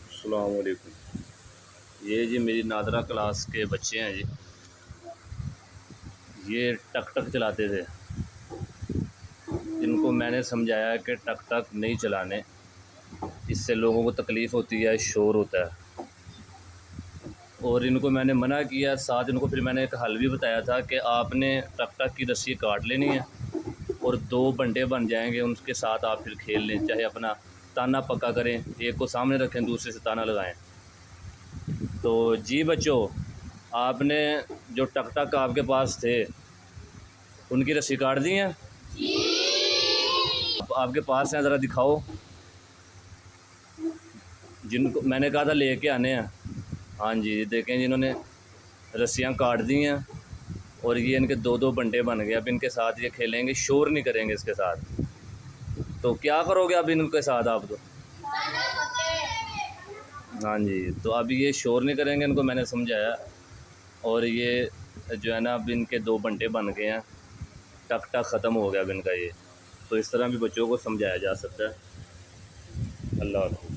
अस्सलाम वालेकुम। ये जी मेरी नादरा क्लास के बच्चे हैं जी। ये टक टक चलाते थे। इनको मैंने समझाया कि टक टक नहीं चलाने, इससे लोगों को तकलीफ़ होती है, शोर होता है। और इनको मैंने मना किया, साथ इनको फिर मैंने एक हल भी बताया था कि आपने टक टक की रस्सी काट लेनी है और 2 बंटे बन जाएंगे, उनके साथ आप फिर खेल लें। चाहे अपना ताना पक्का करें, एक को सामने रखें, दूसरे से ताना लगाएं। तो जी बच्चों, आपने जो टक टक आपके पास थे उनकी रस्सी काट दी है? आपके पास हैं, ज़रा दिखाओ। जिनको मैंने कहा था लेके आने हैं, हाँ जी, देखें जिन्होंने रस्सियाँ काट दी हैं और ये इनके 2-2 बंटे बन गए। अब इनके साथ ये खेलेंगे, शोर नहीं करेंगे इसके साथ। तो क्या करोगे अब इनके साथ आप? तो हाँ जी, तो अब ये शोर नहीं करेंगे, इनको मैंने समझाया। और ये जो है ना, अब इनके 2 बंटे बन गए हैं, टक टक ख़त्म हो गया अब इनका ये। तो इस तरह भी बच्चों को समझाया जा सकता है। अल्लाह हाफ़िज़।